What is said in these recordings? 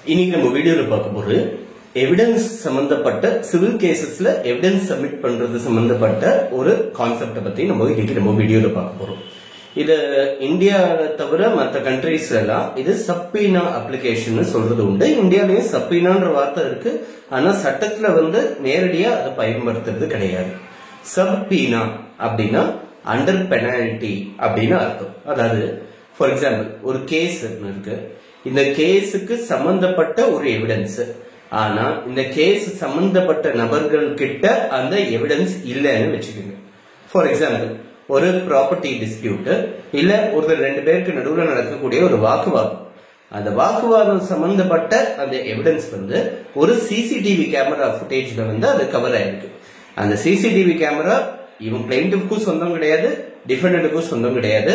இன்னைக்கு நம்ம வீடியோல பார்க்க போறது எவிடன்ஸ் சம்பந்தப்பட்ட சிவில் கேசஸ்ல எவிடன்ஸ் சப்மிட் பண்றது சம்பந்தப்பட்ட ஒரு கான்செப்ட பத்தி நம்ம வீடியோல பார்க்க போறோம். இது இந்தியாவை தவிர மற்ற கண்ட்ரீஸ்ல எல்லாம் இது சப்பீனா அப்ளிகேஷன் சொல்றது உண்டு. இந்தியாவிலேயும் சப்பீனான்ற வார்த்தை இருக்கு, ஆனா சட்டத்துல நேரடியா அதை பயன்படுத்துறது கிடையாது. சப்பீனா அப்படின்னா அண்டர் பெனால்டி அப்படின்னு அர்த்தம். அதாவது ஃபார் எக்ஸாம்பிள் ஒரு கேஸ் இருக்கு, இந்த கேஸுக்கு சம்பந்தப்பட்ட ஒரு எவிடன்ஸ், ஆனா இந்த கேஸ் சம்பந்தப்பட்ட நபர்கள் கிட்ட அந்த எவிடன்ஸ் இல்லைன்னு வச்சுக்கோங்க. ஃபார் எக்ஸாம்பிள் ஒரு ப்ராப்பர்ட்டி டிஸ்பியூட் இல்ல ஒரு ரெண்டு பேருக்கு நடுவில் நடக்கக்கூடிய ஒரு வாக்குவாதம், அந்த வாக்குவாதம் சம்பந்தப்பட்ட அந்த எவிடன்ஸ் ஒரு சிசிடிவி கேமரா ஃபுட்டேஜ்ல அது கவர் ஆயிருக்கு. அந்த சிசிடிவி கேமரா இவங்க பிளைண்டிஃப்க்கும் சொந்தம் கிடையாது, டிஃபெண்டன்ட்டுக்கும் சொந்தம் கிடையாது.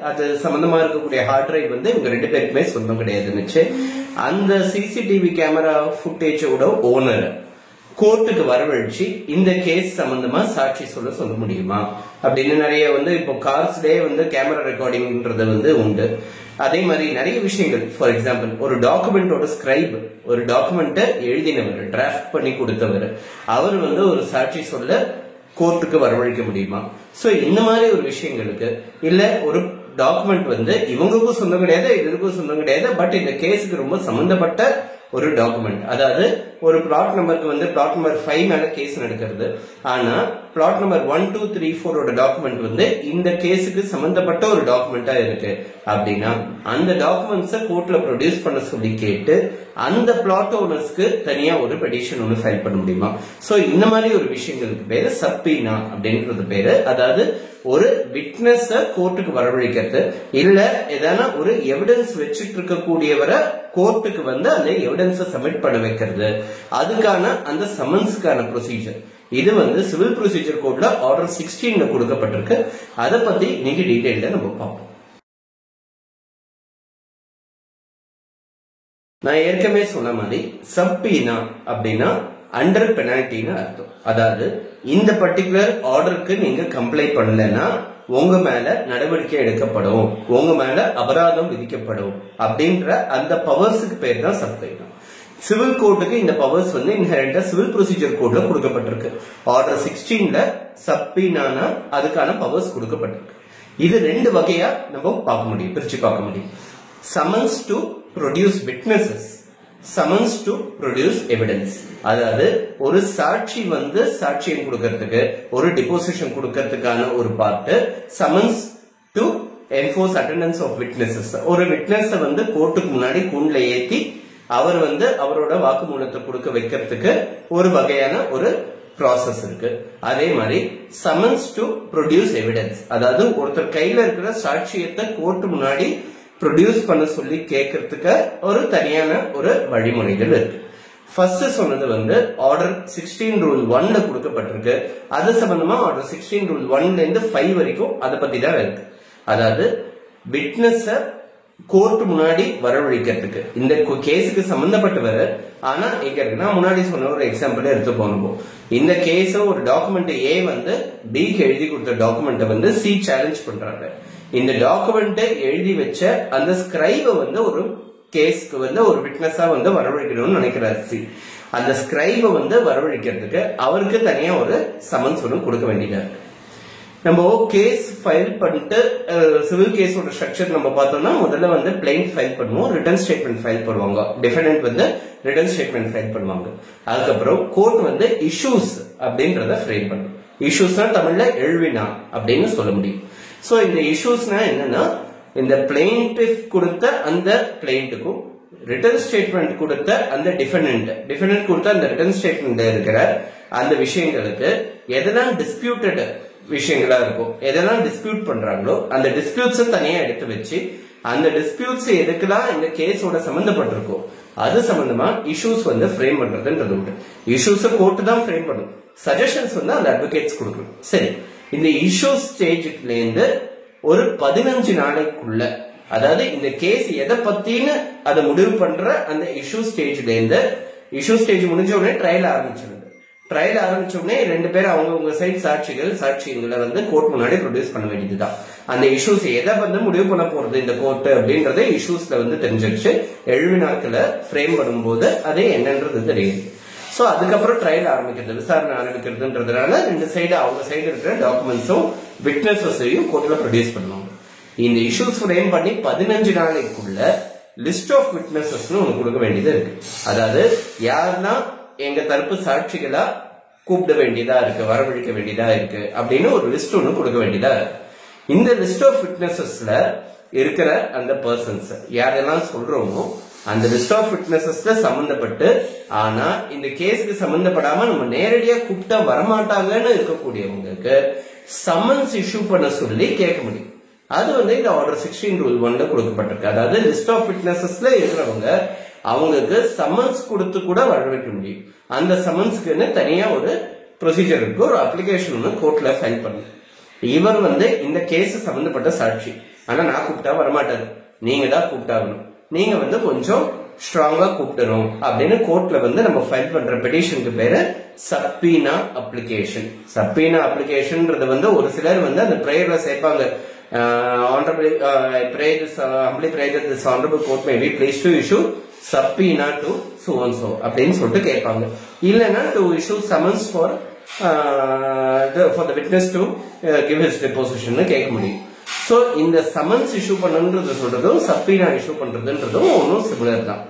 அது சம்பந்தமா இருக்கக்கூடிய ஹார்ட் டிரைவ் இவங்க ரெண்டு பேருக்குமே சொந்தம் கிடையாதுன்னு அந்த சிசிடிவி கேமரா ஃபுட்டேஜோட ஓனர் கோர்ட்டுக்கு வரவழைச்சு இந்த கேஸ் சம்பந்தமா சாட்சி சொல்ல முடியுமா அப்படின்னு நிறைய இப்போ கார்ஸ்லயே கேமரா ரெக்கார்டிங்ன்றது உண்டு. அதே மாதிரி நிறைய விஷயங்கள். ஃபார் எக்ஸாம்பிள் ஒரு டாக்குமெண்டோட ஸ்கிரைப், ஒரு டாக்குமெண்ட்டை எழுதினவர், டிராஃப்ட் பண்ணி கொடுத்தவர், அவர் ஒரு சாட்சி சொல்ல கோர்ட்டுக்கு வரவழைக்க முடியுமா? சோ இந்த மாதிரி ஒரு விஷயங்களுக்கு இல்ல ஒரு டாக்குமெண்ட் இவங்களுக்கும் சொந்தம் கிடையாது, இதுக்கும் சொந்தம் கிடையாது, பட் இந்த கேஸுக்கு ரொம்ப சம்பந்தப்பட்ட ஒரு டாக்குமெண்ட். அதாவது ஒரு பிளாட் நம்பருக்கு பிளாட் நம்பர் 5 மேல கேஸ் நடக்கிறது, ஆனா பிளாட் நம்பர் 1, 2, 3, 4 டாக்குமெண்ட் இந்த கேஸுக்கு சம்பந்தப்பட்ட ஒரு டாக்குமெண்டா இருக்கு அப்படின்னா அந்த டாக்குமெண்ட்ஸை கோர்ட்ல ப்ரொடியூஸ் பண்ண சொல்லி கேட்டு அந்த பிளாட் ஓனர்ஸ்க்கு தனியா ஒரு பெட்டிஷன் ஒன்று ஃபைல் பண்ண முடியுமா? சோ இந்த மாதிரி ஒரு விஷயங்களுக்கு பேரு சப்பீனா அப்படின்றது பேரு. அதாவது ஒரு விட்னஸ் கோர்ட்டுக்கு வரவழைக்கிறது இல்ல ஏதான ஒரு எவிடன்ஸ் வச்சுட்டு இருக்கக்கூடியவரை கோர்ட்டுக்கு அந்த எவிடன்ஸ் சப்மிட் பண்ண வைக்கிறது, அதுக்கான அந்த சமன்ஸ்க்கான ப்ரொசீஜர். இது சிவில் ப்ரொசீஜர் கோட்ல ஆர்டர் 16 கொடுக்கப்பட்டிருக்கு. அதை பத்தி நீங்க டீடைல்ல நம்ம பார்ப்போம். நான் ஏற்கனவே சொன்ன மாதிரி சப்பீனா அப்படின்னா அண்டர் பெனால்டின்னு அர்த்தம். அதாவது இந்த பர்டிகுலர் ஆர்டருக்கு நீங்க கம்ப்ளைண்ட் பண்ணலன்னா உங்க மேல நடவடிக்கை எடுக்கப்படும், உங்க மேல அபராதம் விதிக்கப்படும் அப்படின்ற அந்த பவர்ஸுக்கு பேர் தான் சப்பீனா. சிவில் கோர்ட்டுக்கு இந்த பவர்ஸ் இன்ஹெரண்டா சிவில் ப்ரொசீஜர் கோட்ல கொடுக்கப்பட்டிருக்கு. ஆர்டர் 16ல சப்பீனானா அதுக்கான பவர்ஸ் கொடுக்கப்பட்டிருக்கு. இது ரெண்டு வகையா நம்ம பார்க்க முடியும், பிரிச்சு பார்க்க முடியும். Summons to produce witnesses, summons to produce evidence. அதாவது ஒரு சாட்சி சாட்சியம் கொடுக்கறதுக்கு, ஒரு டிபோசிஷன் கொடுக்கறதுக்கான ஒரு part. Summons to enforce attendance of witnesses, ஒரு விட்னஸ் கோர்ட்டுக்கு முன்னாடி கூண்டுல ஏத்தி அவர் அவரோட வாக்குமூலத்தை கொடுக்க வைக்கிறதுக்கு ஒரு வகையான ஒரு ப்ராசஸ் இருக்கு. அதே மாதிரி சமன்ஸ் டு ப்ரொடியூஸ் எவிடன்ஸ், அதாவது ஒருத்தர் கையில இருக்கிற சாட்சியத்தை கோர்ட்டு முன்னாடி ப்ரொடியூஸ் பண்ண சொல்லி கேட்கறதுக்கு ஒரு தனியான ஒரு வழிமுறைகள் இருக்கு. ஃபர்ஸ்ட் சொன்னது ஆர்டர் 16 ரூல் 1ல கொடுக்கப்பட்டிருக்கு. அது சம்பந்தமா ஆர்டர் 16 ரூல் 1ல இருந்து 5 வரைக்கும் அதை பத்தி தான் இருக்கு. அதாவது விட்னஸ் கோர்ட் முன்னாடி வரவழைக்கிறதுக்கு இந்த கேஸுக்கு சம்பந்தப்பட்டவர், ஆனா எங்க இருக்குன்னா முன்னாடி சொன்ன ஒரு எக்ஸாம்பிள் எடுத்து போனோம். இந்த கேஸ் ஒரு டாக்குமெண்ட் ஏ பிக்கு எழுதி கொடுத்த டாக்குமெண்ட் சி சேலஞ்ச் பண்றாங்க. இந்த டாக்குமெண்ட் எழுதி வச்ச அந்த ஸ்கிரைப ஒரு கேஸ்க்கு ஒரு விட்னஸா வரவழைக்கணும்னு நினைக்கிறார் சி. அந்த ஸ்கிரைப வரவழைக்கிறதுக்கு அவருக்கு தனியா ஒரு சமன்ஸ் ஒன்று கொடுக்க வேண்டியதா இருக்கு. நம்ம கேஸ் ஃபைல் பண்ணிட்டு சிவில் கேஸோட ஸ்ட்ரக்சர் நம்ம பார்த்தோம்னா முதல்ல பிளைண்ட் ஃபைல் பண்ணுவோம், ரிட்டர்ன் ஸ்டேட்மெண்ட் ஃபைல் பண்ணுவாங்க, டிஃபெண்டன்ட் ரிட்டர்ன் ஸ்டேட்மெண்ட் ஃபைல் பண்ணுவாங்க. அதுக்கப்புறம் கோர்ட் இஷ்யூஸ் அப்படின்றத ஃப்ரேம் பண்ணும். இஷ்யூஸ்னா தமிழ்ல எழுவினா அப்படின்னு சொல்ல முடியும். சோ இந்த இஷ்யூஸ்னா என்னன்னா இந்த பிளைண்டிஃப் கொடுத்த அந்த பிளைண்ட்டுக்கும் ரிட்டர்ன் ஸ்டேட்மெண்ட் கொடுத்த அந்த டிஃபெண்டன்ட் கொடுத்த அந்த ரிட்டர்ன் ஸ்டேட்மெண்ட் இருக்கிற அந்த விஷயங்களுக்கு எதெல்லாம் டிஸ்பியூட்டட் விஷயங்களா இருக்கும், எதெல்லாம் டிஸ்பியூட் பண்றாங்களோ அந்த டிஸ்பியூட்ஸ் தனியா எடுத்து வச்சு அந்த டிஸ்பியூட்ஸ் எதுக்கெல்லாம் இந்த கேஸோட சம்பந்தப்பட்டிருக்கோ அது சம்பந்தமா இஷ்யூஸ் ஃப்ரேம் பண்றதுன்றது உண்டு. இஷ்யூஸ் கோர்ட் தான் ஃப்ரேம் பண்ணும், சஜஷன்ஸ் அந்த அட்வொகேட்ஸ் கொடுக்கணும். சரி, இந்த இஷ்யூ ஸ்டேஜ்ல இருந்து ஒரு 15 நாளைக்குள்ள, அதாவது இந்த கேஸ் எதை பத்தின்னு அதை முடிவு பண்ற அந்த இஷ்யூ ஸ்டேஜ்ல இருந்து, இஷ்யூ ஸ்டேஜ் முடிஞ்ச உடனே ட்ரையல் ஆரம்பிச்சிருது. ட்ரையல் ஆரம்பிச்ச உடனே 2 பேர் அவங்க சைட் சாட்சியங்களை வந்து கோர்ட் முன்னாடி ப்ரொடியூஸ் பண்ண வேண்டியதுதான். அந்த இஷ்யூஸ் எதை வந்து முடிவு பண்ண போறது இந்த கோர்ட் அப்படின்றத இஷ்யூஸ்ல வந்து தெரிஞ்சிருச்சு. 70 நாட்களை ஃப்ரேம் பண்ணும்போது அது என்னன்றது தெரியுது. சோ அதுக்கப்புறம் ட்ரையல் ஆரம்பிக்கிறது, விசாரணை ஆரம்பிக்கிறதுன்றதுனால 2 சைடு அவங்க சைடு இருக்கிற டாக்குமெண்ட்ஸும் விட்னஸஸையும் கோர்ட்ல ப்ரொடியூஸ் பண்ணுவாங்க. இந்த இஷ்யூஸ் ஃப்ரேம் பண்ணி 15 நாளைக்குள்ள லிஸ்ட் ஆஃப் விட்னஸஸ்னு ஒன்று கொடுக்க வேண்டியது இருக்கு. அதாவது யாருன்னா எங்க தரப்பு சாட்சிகளா கூப்பிட வேண்டியதா இருக்கு, வரவழைக்க வேண்டியதா இருக்கு அப்படின்னு ஒரு லிஸ்ட் ஒன்று கொடுக்க வேண்டியதா இருக்கு. இந்த லிஸ்ட் ஆஃப் விட்னஸஸ்ல இருக்கிற அந்த பர்சன்ஸ் யாரெல்லாம் சொல்றோமோ அந்த லிஸ்ட் ஆஃப் விட்னஸஸ்ல சம்பந்தப்பட்டு, ஆனா இந்த கேஸுக்கு சம்பந்தப்படாம நம்ம நேரடியா கூப்பிட்டா வரமாட்டாங்கன்னு இருக்கக்கூடியவங்களுக்கு சம்மன்ஸ் இஷ்யூ பண்ண சொல்லி கேட்க முடியும். அது வந்து இந்த ஆர்டர் 16 ரூல் 1ல கொடுக்கப்பட்டிருக்கு. அதாவது லிஸ்ட் ஆஃப் விட்னஸஸ்ல இருக்கிறவங்க அவங்களுக்கு சம்மன்ஸ் கொடுத்து கூட வரவேற்க முடியும். அந்த சம்மன்ஸ்க்கு தனியா ஒரு ப்ரொசீஜர் இருக்கு, ஒரு அப்ளிகேஷன் ஒன்று கோர்ட்ல ஃபைல் பண்ணும். இவர் வந்து இந்த கேஸ் சம்பந்தப்பட்ட சாட்சி, ஆனா நான் கூப்பிட்டா வரமாட்டாரு, நீங்க தான் கூப்பிட்டாகணும், நீங்க வந்து கொஞ்சம் ஸ்ட்ராங்கா கூப்பிடணும் அப்படின்னு கோர்ட்ல வந்து நம்ம ஃபைல் பண்ற பெட்டிஷனுக்கு பேரு சப்பீனா அப்ளிகேஷன். சப்பீனா அப்ளிகேஷன்ன்றது வந்து ஒரு சிலர் வந்து அந்த பிரேயர்ல சேர்ப்பாங்க. Honorable pray this humbly pray that this honorable court may be pleased to issue subpoena to so and so அப்படின்னு சொல்லிட்டு கேட்பாங்க. இல்லைன்னா to issue summons for the witness to give his deposition கேட்க முடியும். சோ இந்த சம்மன்ஸ் இஷ்யூ பண்ணுன்றது சொல்றதும் சப்பீனா issue பண்றதுன்றதும் ஒன்னும் similar தான்.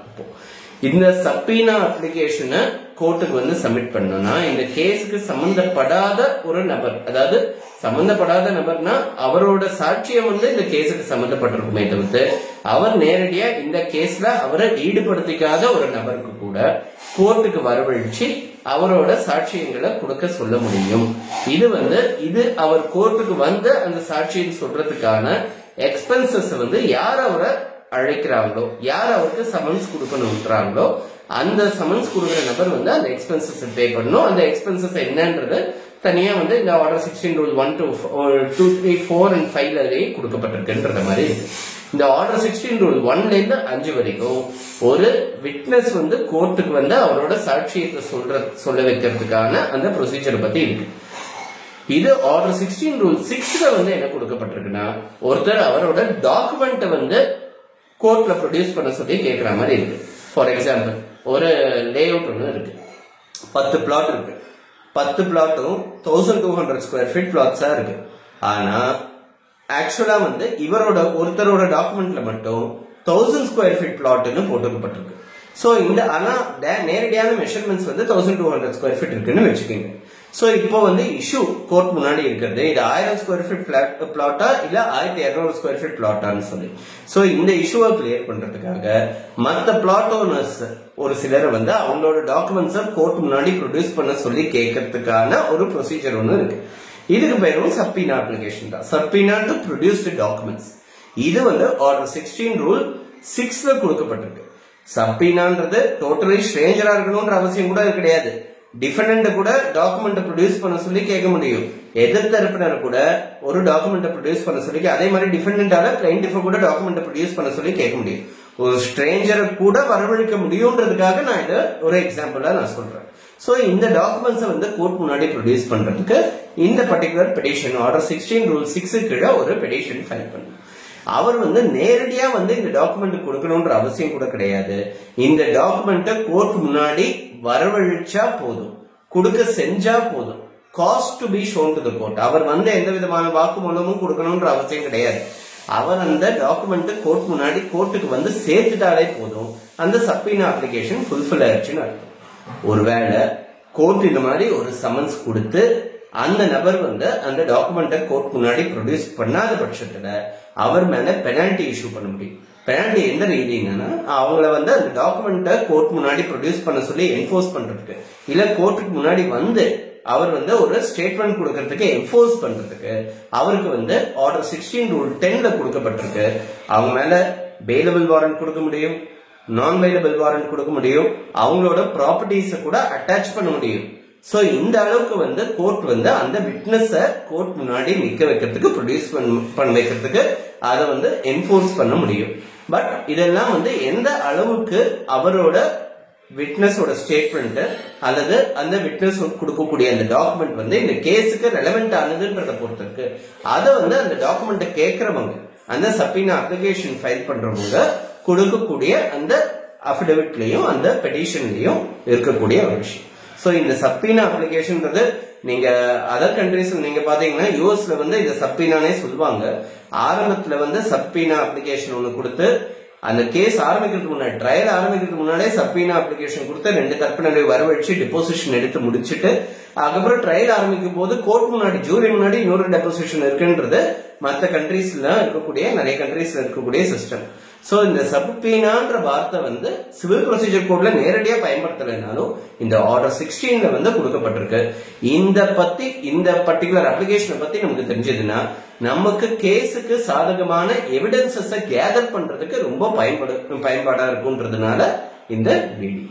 இந்த சப்பீனா அப்ளிகேஷனை கோர்ட்டுக்கு வந்து சப்மிட் பண்ணோம்னா இந்த கேஸுக்கு சம்பந்தப்படாத ஒரு நபர், அதாவது சம்பந்தப்படாத நபர்னா அவரோட சாட்சியம் வந்து இந்த கேஸுக்கு சம்பந்தப்பட்டிருக்குமே தவிர்த்து அவர் நேரடியா இந்த கேஸ்ல அவரை ஈடுபடுத்திக்காத ஒரு நபருக்கு கூட கோர்ட்டுக்கு வரவழைச்சு அவரோட சாட்சியங்களை கொடுக்க சொல்ல முடியும். இது அவர் கோர்ட்டுக்கு வந்து அந்த சாட்சியம் சொல்றதுக்கான எக்ஸ்பென்சஸ் வந்து யார் அவரை அழைக்கிறாங்களோ, யார் அவருக்கு சமன்ஸ் கொடுக்கணும்ன்றாங்களோ அந்த சமன்ஸ் கொடுக்குற நபர் வந்து அந்த எக்ஸ்பென்சஸ் பே பண்ணணும். அந்த எக்ஸ்பென்சஸ் என்னன்றது தனியா வந்து இந்த ஆர்டர் 16 ரூல் 1 to 2, 3, 4 and 5 கொடுக்கப்பட்டிருக்குன்ற மாதிரி இருக்கு. இந்த ஆர்டர் 16 ரூல் 1ல இருந்து 5 வரைக்கும் ஒரு விட்னஸ் வந்து கோர்ட்டுக்கு வந்து அவரோட சாட்சியத்தை சொல்ல வைக்கிறதுக்கான அந்த ப்ரொசீஜர் பத்தி இருக்கு. இது ஆர்டர் 16 ரூல் 6ல வந்து என்ன கொடுக்கப்பட்டிருக்குன்னா ஒருத்தர் அவரோட டாக்குமெண்ட் வந்து கோர்ட்ல ப்ரொடியூஸ் பண்ண சொல்லி கேட்கிற மாதிரி இருக்கு. ஃபார் எக்ஸாம்பிள் ஒரு லே அவுட் ஒன்று இருக்கு, 10 பிளாட் இருக்கு, 10 பிளாட்டும் 1200 ஸ்கொயர் ஃபீட் பிளாட்ஸா இருக்கு. ஆனா ஆக்சுவலா வந்து ஒருத்தரோட டாக்குமெண்ட்ல மட்டும் 1000 ஸ்கொயர் ஃபீட் பிளாட்னு போட்டுக்கப்பட்டிருக்கு. சோ இந்த ஆனா நேரடியான மெஷர்மெண்ட்ஸ் வந்து 1200 ஸ்கொயர் ஃபீட் இருக்குன்னு வச்சுக்கோங்க. சோ இப்போ வந்து இஷ்யூ கோர்ட் முன்னாடி இருக்கிறது இது 1000 ஸ்கொயர் ஃபீட் பிளாட்டா இல்ல 1200 ஸ்கொயர் ஃபீட் பிளாட்டான்னு சொல்லி. சோ இந்த இஷ்யூவை கிளியர் பண்றதுக்காக மற்ற பிளாட் ஓனர்ஸ் ஒரு சிலர் வந்து அவங்களோட டாக்குமெண்ட்ஸை கோர்ட் முன்னாடி ப்ரொடியூஸ் பண்ண சொல்லி கேட்கறதுக்கான ஒரு ப்ரொசீஜர் ஒன்று இருக்கு. இதுக்கு பேரும் சப்பீனா அப்ளிகேஷன் தான், சப்பீனா டு ப்ரொடியூஸ்டு டாக்குமெண்ட்ஸ். இது வந்து ஆர்டர் 16 ரூல் 6ல கொடுக்கப்பட்டிருக்கு. சப்பீனான்றது டோட்டலி ஸ்ட்ரேஞ்சரா இருக்கணும்ன்ற அவசியம் கூட கிடையாது. டிஃபெண்டன்ட் கூட டாக்குமெண்ட் ப்ரொடியூஸ் பண்ண சொல்லி கேட்க முடியும். எதிர்த்தரப்பினர் கூட ஒரு டாக்குமெண்ட் ப்ரொடியூஸ் பண்ண சொல்லி, அதே மாதிரி டிஃபெண்டன்டால பிளைன்டிஃப் கூட டாக்குமெண்ட் ப்ரொடியூஸ் பண்ண சொல்லி கேட்க முடியும். ஒரு ஸ்ட்ரேஞ்சரை கூட வரவழைக்க முடியும்ன்றதுக்காக நான் இதை ஒரு எக்ஸாம்பிளா நான் சொல்றேன். சோ இந்த டாக்குமெண்ட்ஸை வந்து கோர்ட் முன்னாடி ப்ரொடியூஸ் பண்றதுக்கு இந்த பர்டிகுலர் பெட்டிஷன் ஆர்டர் 16 ரூல் 6 கீழே ஒரு பெட்டிஷன் ஃபைல் பண்ணும். அவர் வந்து நேரடியா வந்து இந்த டாக்குமெண்ட் கொடுக்கணும்ன்ற அவசியம் கூட கிடையாது. இந்த டாக்குமெண்ட்டை கோர்ட் முன்னாடி வரவழைச்சா போதும், கொடுக்க செஞ்சா போதும். Cost to be shown to the court. அவர் வந்து எந்த விதமான வாக்குமூலமும் கொடுக்கணும்ன்ற அவசியம் கிடையாது. அவர் அந்த டாக்குமெண்ட் கோர்ட் முன்னாடி கோர்ட்டுக்கு வந்து சேர்த்துட்டாலே போதும், அந்த சப்பீனா அப்ளிகேஷன் ஃபுல்ஃபில் ஆயிடுச்சுன்னு அர்த்தம். ஒருவேளை கோர்ட் இந்த மாதிரி ஒரு சமன்ஸ் கொடுத்து அந்த நபர் வந்து அந்த டாக்குமெண்ட்டை கோர்ட் முன்னாடி ப்ரொடியூஸ் பண்ணாத பட்சத்துல அவர் மேல பெனால்டி இஷ்யூ பண்ண முடியும். பெனால்டி எந்த ரீதிங்கன்னா அவங்கள வந்து அந்த டாக்குமெண்ட்டை கோர்ட் முன்னாடி ப்ரொடியூஸ் பண்ண சொல்லி என்ஃபோர்ஸ் பண்றதுக்கு, இல்ல கோர்ட்டுக்கு முன்னாடி வந்து அவர் வந்து ஒரு ஸ்டேட்மெண்ட் கொடுக்கறதுக்கு என்ஃபோர்ஸ் பண்றதுக்கு அவருக்கு வந்து ஆர்டர் 16 ரூல் 10ல கொடுக்கப்பட்டிருக்கு. அவங்க மேல பெயிலபிள் வாரண்ட் கொடுக்க முடியும், நான் பெயிலபிள் வாரண்ட் கொடுக்க முடியும், அவங்களோட ப்ராப்பர்ட்டிஸை கூட அட்டாச் பண்ண முடியும். சோ இந்த அளவுக்கு வந்து கோர்ட் வந்து அந்த விட்னஸ கோர்ட் முன்னாடி நிக்க வைக்கிறதுக்கு ப்ரொடியூஸ் பண்ண வைக்கிறதுக்கு அதை வந்து என்ஃபோர்ஸ் பண்ண முடியும். பட் இதெல்லாம் வந்து எந்த அளவுக்கு அவரோட விட்னஸோட ஸ்டேட்மெண்ட் அல்லது அந்த விட்னஸ் கொடுக்கக்கூடிய அந்த டாக்குமெண்ட் வந்து இந்த கேஸுக்கு ரெலவெண்ட் ஆனதுன்றத பொறுத்து இருக்கு. அதை வந்து அந்த டாக்குமெண்ட் கேட்கறவங்க, அந்த சப்ஈனா அப்ளிகேஷன் ஃபைல் பண்றவங்க கொடுக்கக்கூடிய அந்த அஃபிடவிட்லயும் அந்த பெட்டிஷன்லயும் இருக்கக்கூடிய ஒரு விஷயம். சோ இந்த சப்ஈனா அப்ளிகேஷன்ன்றது நீங்க அதர் கண்ட்ரீஸ்ல நீங்க பாத்தீங்கன்னா யூஎஸ்ல வந்து இந்த சப்ஈனானே சொல்லுவாங்க. ஆரம்பத்துல வந்து சப்ஈனா அப்ளிகேஷன் ஒண்ணு கொடுத்து அந்த கேஸ் ஆரம்பிக்கிறதுக்கு முன்னாடி, ட்ரையல் ஆரம்பிக்கிறதுக்கு முன்னாடியே சப்ஈனா அப்ளிகேஷன் கொடுத்து 2 தரப்பினரை வரவழைச்சு டிபோசிஷன் எடுத்து முடிச்சுட்டு அதுக்கப்புறம் ட்ரையல் ஆரம்பிக்கும் போது கோர்ட் முன்னாடி, ஜூரி முன்னாடி இன்னொரு டெபோசிஷன் இருக்குன்றது மற்ற கண்ட்ரீஸ்ல இருக்கக்கூடிய, நிறைய கண்ட்ரீஸ்ல இருக்கக்கூடிய சிஸ்டம். சோ இந்த சப்ஈனான்ற வார்த்தை வந்து சிவில் ப்ரொசீஜர் கோட்ல நேரடியா பயன்படுத்தலைனாலும் இந்த ஆர்டர் 16ல வந்து கொடுக்கப்பட்டிருக்கு. இந்த பர்டிகுலர் அப்ளிகேஷனை பத்தி நமக்கு தெரிஞ்சதுன்னா நமக்கு கேஸுக்கு சாதகமான எவிடன்சஸ் கேதர் பண்றதுக்கு ரொம்ப பயன்பாடா இருக்கும்ன்றதுனால இந்த வீடியோ.